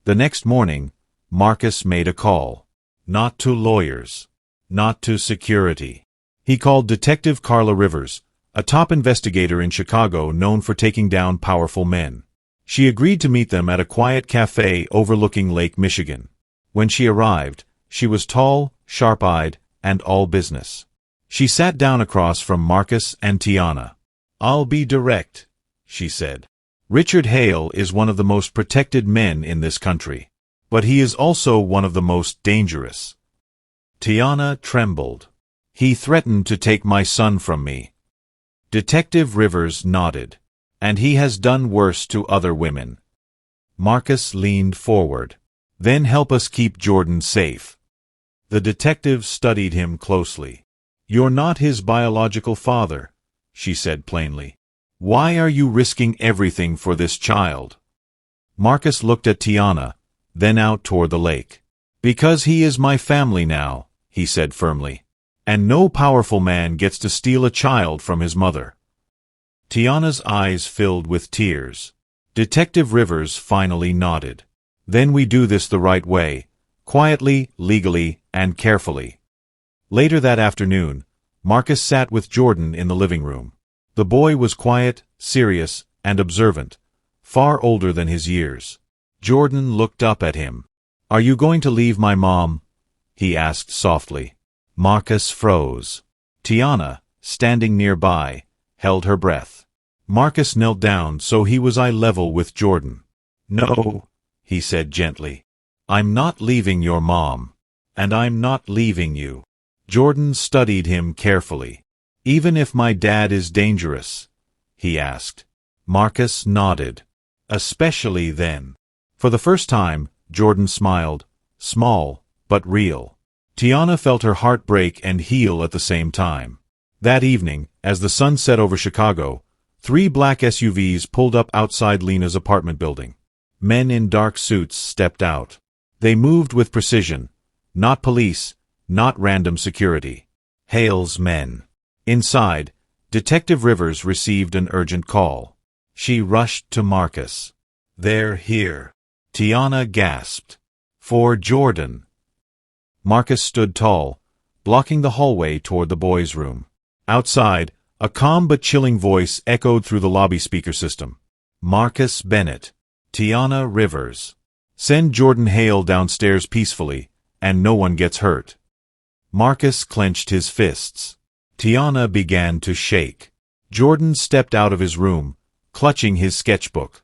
The next morning, Marcus made a call. Not to lawyers. Not to security. He called Detective Carla Rivers, a top investigator in Chicago known for taking down powerful men. She agreed to meet them at a quiet cafe overlooking Lake Michigan. When she arrived, she was tall, sharp-eyed, and all business. She sat down across from Marcus and Tiana. "I'll be direct," she said. "Richard Hale is one of the most protected men in this country. But he is also one of the most dangerous." Tiana trembled. "He threatened to take my son from me." Detective Rivers nodded. "And he has done worse to other women." Marcus leaned forward. "Then help us keep Jordan safe." The detective studied him closely. "You're not his biological father," she said plainly. "Why are you risking everything for this child?" Marcus looked at Tiana, then out toward the lake. "Because he is my family now," he said firmly. "And no powerful man gets to steal a child from his mother." Tiana's eyes filled with tears. Detective Rivers finally nodded. "Then we do this the right way, quietly, legally, and carefully." Later that afternoon, Marcus sat with Jordan in the living room. The boy was quiet, serious, and observant, far older than his years. Jordan looked up at him. "Are you going to leave my mom?" he asked softly. Marcus froze. Tiana, standing nearby, held her breath. Marcus knelt down so he was eye level with Jordan. "No," he said gently. "I'm not leaving your mom. And I'm not leaving you." Jordan studied him carefully. "Even if my dad is dangerous?" he asked. Marcus nodded. "Especially then." For the first time, Jordan smiled, small, but real. Tiana felt her heart break and heal at the same time. That evening, as the sun set over Chicago, 3 black SUVs pulled up outside Lena's apartment building. Men in dark suits stepped out. They moved with precision. Not police, not random security. Hale's men. Inside, Detective Rivers received an urgent call. She rushed to Marcus. "They're here." Tiana gasped. "For Jordan." Marcus stood tall, blocking the hallway toward the boys' room. Outside, a calm but chilling voice echoed through the lobby speaker system. "Marcus Bennett. Tiana Rivers. Send Jordan Hale downstairs peacefully, and no one gets hurt." Marcus clenched his fists. Tiana began to shake. Jordan stepped out of his room, clutching his sketchbook.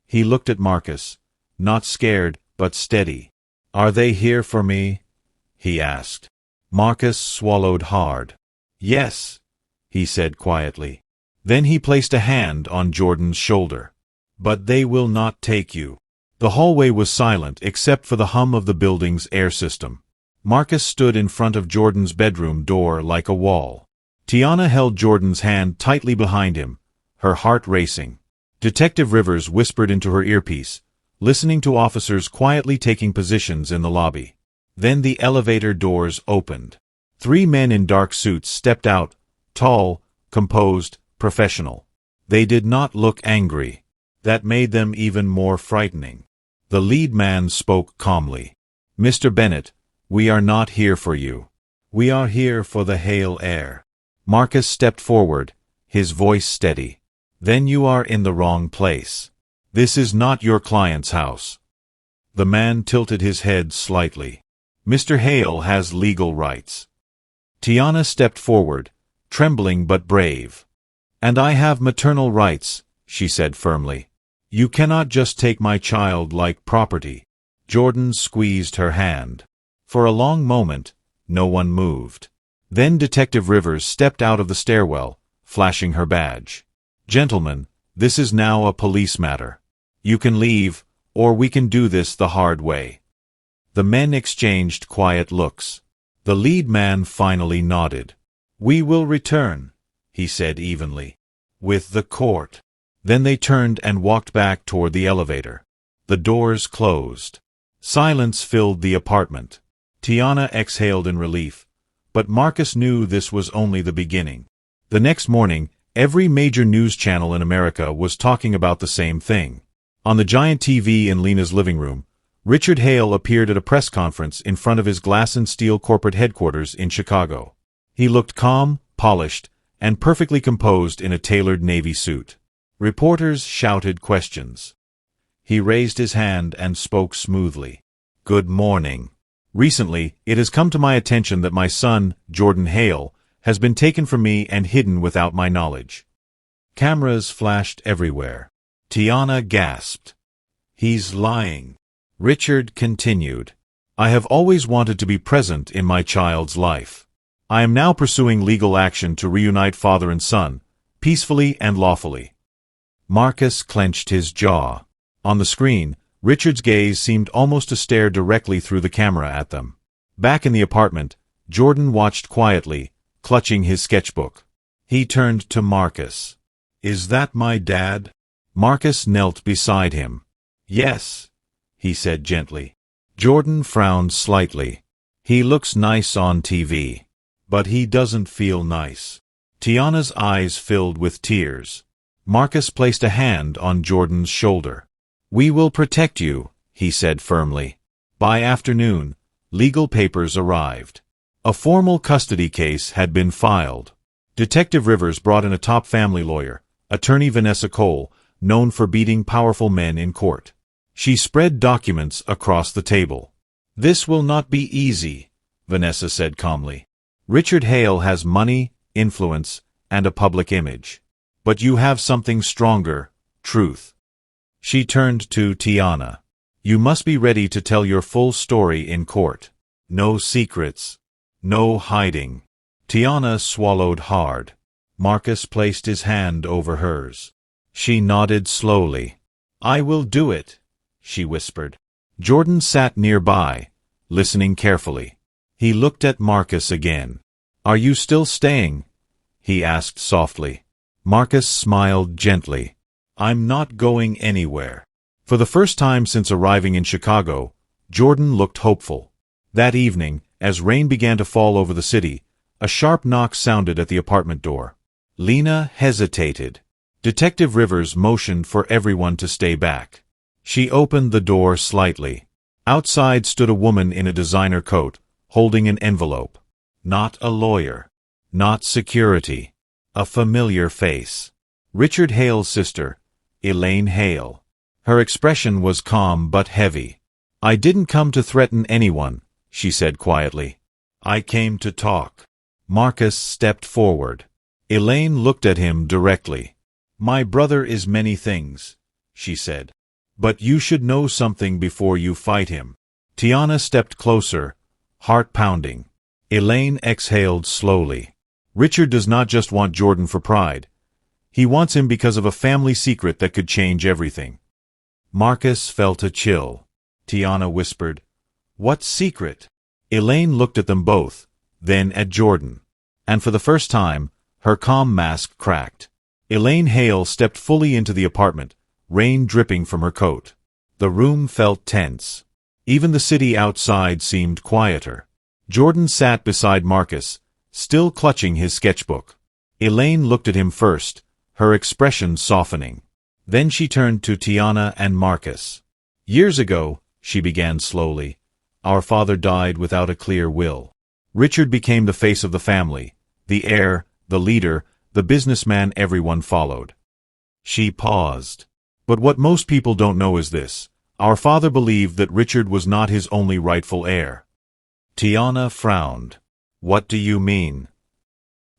He looked at Marcus, not scared, but steady. "Are they here for me?" he asked. Marcus swallowed hard. "Yes," he said quietly. Then he placed a hand on Jordan's shoulder. "But they will not take you." The hallway was silent except for the hum of the building's air system. Marcus stood in front of Jordan's bedroom door like a wall. Tiana held Jordan's hand tightly behind him, her heart racing. Detective Rivers whispered into her earpiece, listening to officers quietly taking positions in the lobby. Then the elevator doors opened. 3 men in dark suits stepped out, tall, composed, professional. They did not look angry. That made them even more frightening. The lead man spoke calmly. "Mr. Bennett, we are not here for you. We are here for the Hale heir." Marcus stepped forward, his voice steady. "Then you are in the wrong place. This is not your client's house." The man tilted his head slightly. "Mr. Hale has legal rights." Tiana stepped forward, trembling but brave. "And I have maternal rights," she said firmly. "You cannot just take my child like property." Jordan squeezed her hand. For a long moment, no one moved. Then Detective Rivers stepped out of the stairwell, flashing her badge. "Gentlemen, this is now a police matter. You can leave, or we can do this the hard way." The men exchanged quiet looks. The lead man finally nodded. "We will return," he said evenly. "With the court." Then they turned and walked back toward the elevator. The doors closed. Silence filled the apartment. Tiana exhaled in relief, but Marcus knew this was only the beginning. The next morning, every major news channel in America was talking about the same thing. On the giant TV in Lena's living room, Richard Hale appeared at a press conference in front of his glass and steel corporate headquarters in Chicago. He looked calm, polished, and perfectly composed in a tailored navy suit. Reporters shouted questions. He raised his hand and spoke smoothly. "Good morning. Recently, it has come to my attention that my son, Jordan Hale, has been taken from me and hidden without my knowledge." Cameras flashed everywhere. Tiana gasped. "He's lying." Richard continued. "I have always wanted to be present in my child's life. I am now pursuing legal action to reunite father and son, peacefully and lawfully." Marcus clenched his jaw. On the screen, Richard's gaze seemed almost to stare directly through the camera at them. Back in the apartment, Jordan watched quietly, clutching his sketchbook. He turned to Marcus. "Is that my dad?" Marcus knelt beside him. "Yes," he said gently. Jordan frowned slightly. "He looks nice on TV. But he doesn't feel nice." Tiana's eyes filled with tears. Marcus placed a hand on Jordan's shoulder. "We will protect you," he said firmly. By afternoon, legal papers arrived. A formal custody case had been filed. Detective Rivers brought in a top family lawyer, attorney Vanessa Cole, known for beating powerful men in court. She spread documents across the table. "This will not be easy," Vanessa said calmly. "Richard Hale has money, influence, and a public image. But you have something stronger, truth." She turned to Tiana. "You must be ready to tell your full story in court. No secrets. No hiding." Tiana swallowed hard. Marcus placed his hand over hers. She nodded slowly. "I will do it," she whispered. Jordan sat nearby, listening carefully. He looked at Marcus again. "Are you still staying?" he asked softly. Marcus smiled gently. "I'm not going anywhere." For the first time since arriving in Chicago, Jordan looked hopeful. That evening, as rain began to fall over the city, a sharp knock sounded at the apartment door. Lena hesitated. Detective Rivers motioned for everyone to stay back. She opened the door slightly. Outside stood a woman in a designer coat, holding an envelope. Not a lawyer. Not security. A familiar face. Richard Hale's sister, Elaine Hale. Her expression was calm but heavy. "I didn't come to threaten anyone," she said quietly. "I came to talk." Marcus stepped forward. Elaine looked at him directly. "My brother is many things," she said. "But you should know something before you fight him." Tiana stepped closer, heart pounding. Elaine exhaled slowly. "Richard does not just want Jordan for pride. He wants him because of a family secret that could change everything." Marcus felt a chill. Tiana whispered, "What secret?" Elaine looked at them both, then at Jordan. And for the first time, her calm mask cracked. Elaine Hale stepped fully into the apartment, rain dripping from her coat. The room felt tense. Even the city outside seemed quieter. Jordan sat beside Marcus, still clutching his sketchbook. Elaine looked at him first, her expression softening. Then she turned to Tiana and Marcus. "Years ago," she began slowly, "our father died without a clear will. Richard became the face of the family, the heir, the leader, the businessman everyone followed." She paused. "But what most people don't know is this. Our father believed that Richard was not his only rightful heir." Tiana frowned. "What do you mean?"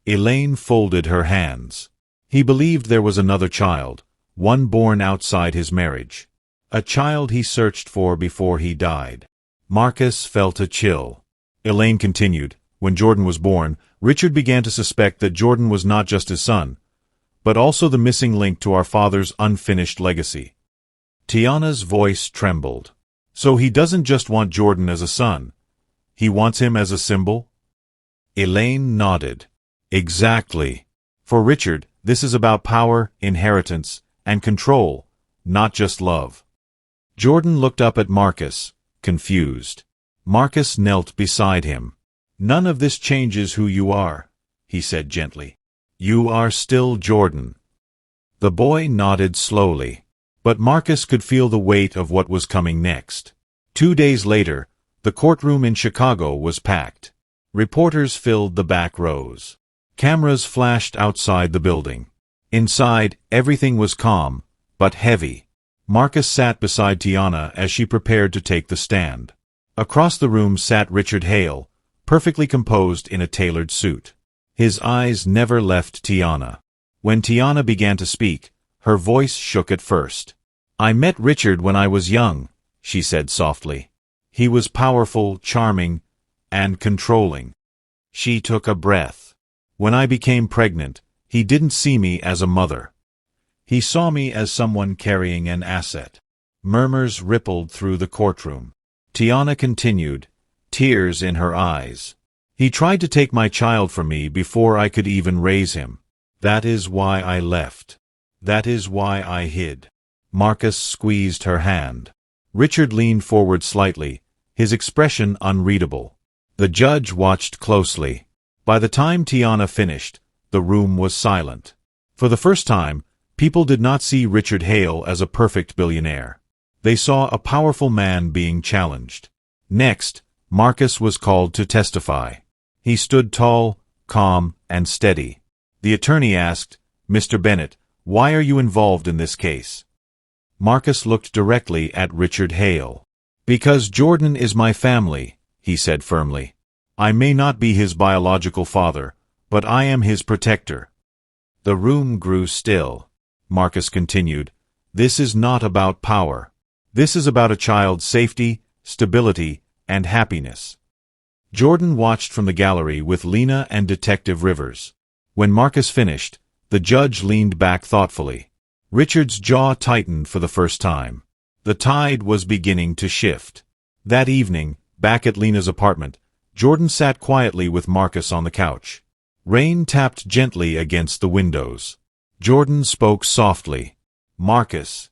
Elaine folded her hands. "He believed there was another child, one born outside his marriage. A child he searched for before he died." Marcus felt a chill. Elaine continued, "When Jordan was born, Richard began to suspect that Jordan was not just his son, but also the missing link to our father's unfinished legacy." Tiana's voice trembled. "So he doesn't just want Jordan as a son. He wants him as a symbol?" Elaine nodded. "Exactly. For Richard, this is about power, inheritance, and control, not just love." Jordan looked up at Marcus, confused. Marcus knelt beside him. "None of this changes who you are," he said gently. "You are still Jordan." The boy nodded slowly. But Marcus could feel the weight of what was coming next. 2 days later, the courtroom in Chicago was packed. Reporters filled the back rows. Cameras flashed outside the building. Inside, everything was calm, but heavy. Marcus sat beside Tiana as she prepared to take the stand. Across the room sat Richard Hale, perfectly composed in a tailored suit. His eyes never left Tiana. When Tiana began to speak, her voice shook at first. "I met Richard when I was young," she said softly. "He was powerful, charming, and controlling." She took a breath. "When I became pregnant, he didn't see me as a mother. He saw me as someone carrying an asset." Murmurs rippled through the courtroom. Tiana continued, tears in her eyes. "He tried to take my child from me before I could even raise him. That is why I left. That is why I hid." Marcus squeezed her hand. Richard leaned forward slightly, his expression unreadable. The judge watched closely. By the time Tiana finished, the room was silent. For the first time, people did not see Richard Hale as a perfect billionaire. They saw a powerful man being challenged. Next, Marcus was called to testify. He stood tall, calm, and steady. The attorney asked, "Mr. Bennett, why are you involved in this case?" Marcus looked directly at Richard Hale. "Because Jordan is my family," he said firmly. "I may not be his biological father, but I am his protector." The room grew still. Marcus continued, "This is not about power. This is about a child's safety, stability, and happiness." Jordan watched from the gallery with Lena and Detective Rivers. When Marcus finished, the judge leaned back thoughtfully. Richard's jaw tightened for the first time. The tide was beginning to shift. That evening, back at Lena's apartment, Jordan sat quietly with Marcus on the couch. Rain tapped gently against the windows. Jordan spoke softly. "Marcus,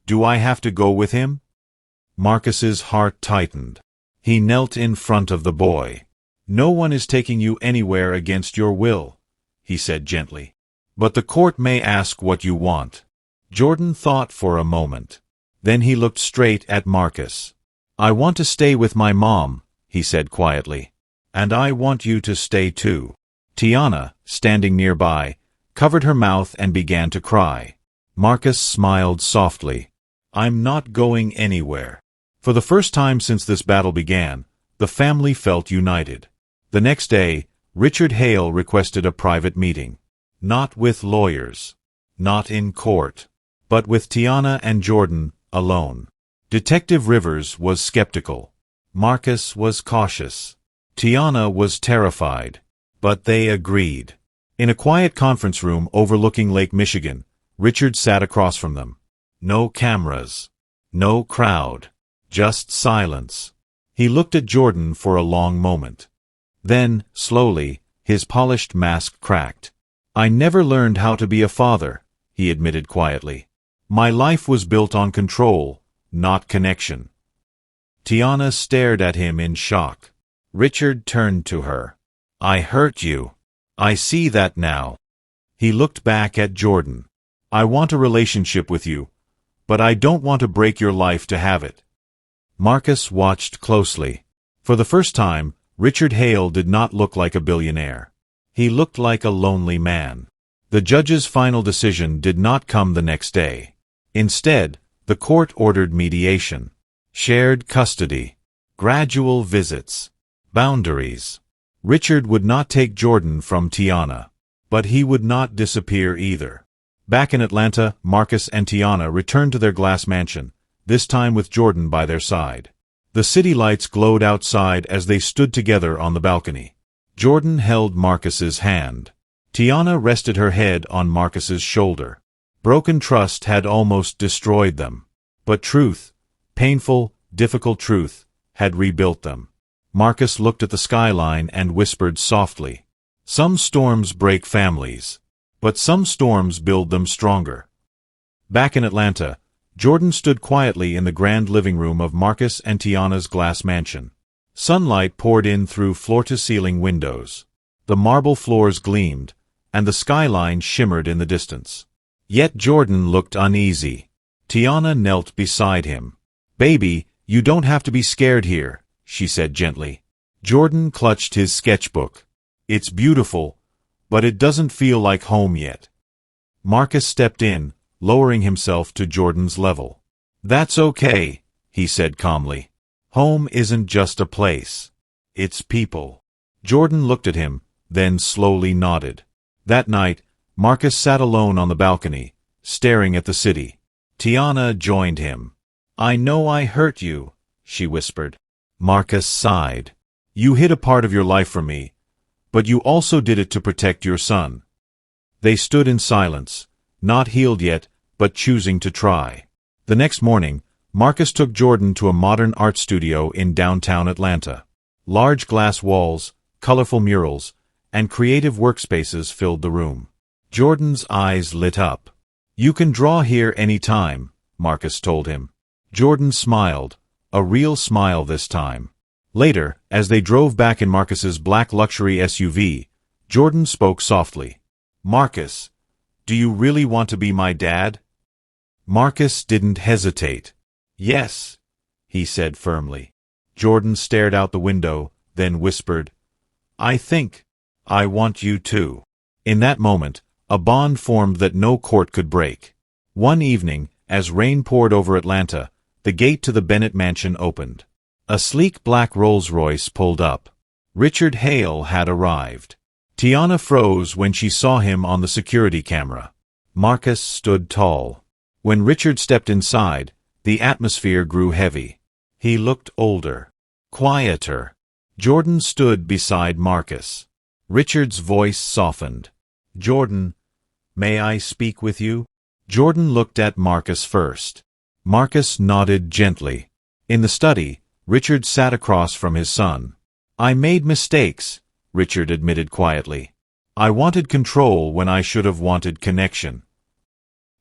do I have to go with him?" Marcus's heart tightened. He knelt in front of the boy. "No one is taking you anywhere against your will," he said gently. "But the court may ask what you want." Jordan thought for a moment. Then he looked straight at Marcus. "I want to stay with my mom," he said quietly. "And I want you to stay too." Tiana, standing nearby, covered her mouth and began to cry. Marcus smiled softly. "I'm not going anywhere." For the first time since this battle began, the family felt united. The next day, Richard Hale requested a private meeting. Not with lawyers. Not in court. But with Tiana and Jordan, alone. Detective Rivers was skeptical. Marcus was cautious. Tiana was terrified. But they agreed. In a quiet conference room overlooking Lake Michigan, Richard sat across from them. No cameras. No crowd. Just silence. He looked at Jordan for a long moment. Then, slowly, his polished mask cracked. "I never learned how to be a father," he admitted quietly. "My life was built on control, not connection." Tiana stared at him in shock. Richard turned to her. "I hurt you. I see that now." He looked back at Jordan. "I want a relationship with you, but I don't want to break your life to have it." Marcus watched closely. For the first time, Richard Hale did not look like a billionaire. He looked like a lonely man. The judge's final decision did not come the next day. Instead, the court ordered mediation, shared custody, gradual visits, boundaries. Richard would not take Jordan from Tiana, but he would not disappear either. Back in Atlanta, Marcus and Tiana returned to their glass mansion, this time with Jordan by their side. The city lights glowed outside as they stood together on the balcony. Jordan held Marcus's hand. Tiana rested her head on Marcus's shoulder. Broken trust had almost destroyed them. But truth, painful, difficult truth, had rebuilt them. Marcus looked at the skyline and whispered softly, "Some storms break families, but some storms build them stronger." Back in Atlanta, Jordan stood quietly in the grand living room of Marcus and Tiana's glass mansion. Sunlight poured in through floor-to-ceiling windows. The marble floors gleamed, and the skyline shimmered in the distance. Yet Jordan looked uneasy. Tiana knelt beside him. "Baby, "You don't have to be scared here," she said gently. Jordan clutched his sketchbook. "It's beautiful, but it doesn't feel like home yet." Marcus stepped in, lowering himself to Jordan's level. "That's okay," he said calmly. "Home isn't just a place. It's people." Jordan looked at him, then slowly nodded. That night, Marcus sat alone on the balcony, staring at the city. Tiana joined him. "I know I hurt you," she whispered. Marcus sighed. "You hid a part of your life from me, but you also did it to protect your son." They stood in silence, not healed yet, but choosing to try. The next morning, Marcus took Jordan to a modern art studio in downtown Atlanta. Large glass walls, colorful murals, and creative workspaces filled the room. Jordan's eyes lit up. "You can draw here any time," Marcus told him. Jordan smiled, a real smile this time. Later, as they drove back in Marcus's black luxury SUV, Jordan spoke softly. "Marcus, do you really want to be my dad?" Marcus didn't hesitate. "Yes," he said firmly. Jordan stared out the window, then whispered, "I think I want you too." In that moment, a bond formed that no court could break. One evening, as rain poured over Atlanta, the gate to the Bennett mansion opened. A sleek black Rolls-Royce pulled up. Richard Hale had arrived. Tiana froze when she saw him on the security camera. Marcus stood tall. When Richard stepped inside, the atmosphere grew heavy. He looked older, quieter. Jordan stood beside Marcus. Richard's voice softened. "Jordan, may I speak with you?" Jordan looked at Marcus first. Marcus nodded gently. In the study, Richard sat across from his son. "I made mistakes," Richard admitted quietly. "I wanted control when I should have wanted connection."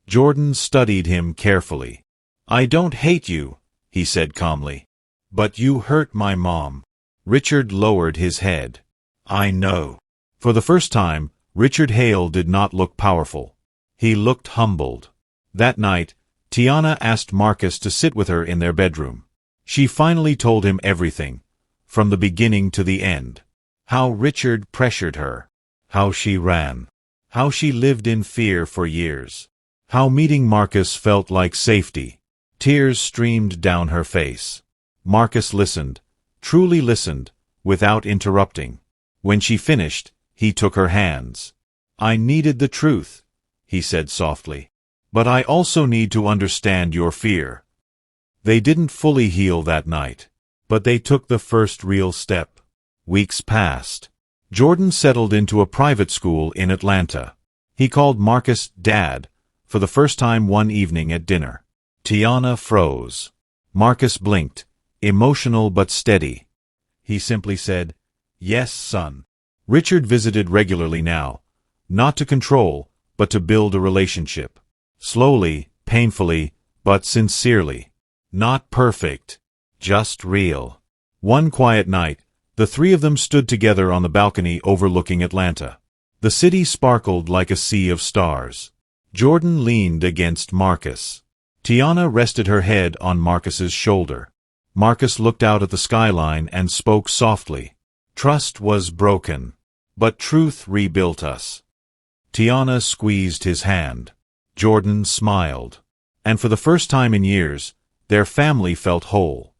Jordan studied him carefully. "I don't hate you," he said calmly. "But you hurt my mom." Richard lowered his head. "I know." For the first time, Richard Hale did not look powerful. He looked humbled. That night, Tiana asked Marcus to sit with her in their bedroom. She finally told him everything, from the beginning to the end. How Richard pressured her. How she ran. How she lived in fear for years. How meeting Marcus felt like safety. Tears streamed down her face. Marcus listened, truly listened, without interrupting. When she finished, he took her hands. "I needed the truth," he said softly. "But I also need to understand your fear." They didn't fully heal that night, but they took the first real step. Weeks passed. Jordan settled into a private school in Atlanta. He called Marcus Dad for the first time one evening at dinner. Tiana froze. Marcus blinked, emotional but steady. He simply said, "Yes, son." Richard visited regularly now, not to control, but to build a relationship. Slowly, painfully, but sincerely. Not perfect, just real. One quiet night, the three of them stood together on the balcony overlooking Atlanta. The city sparkled like a sea of stars. Jordan leaned against Marcus. Tiana rested her head on Marcus's shoulder. Marcus looked out at the skyline and spoke softly. "Trust was broken, but truth rebuilt us." Tiana squeezed his hand. Jordan smiled. And for the first time in years, their family felt whole.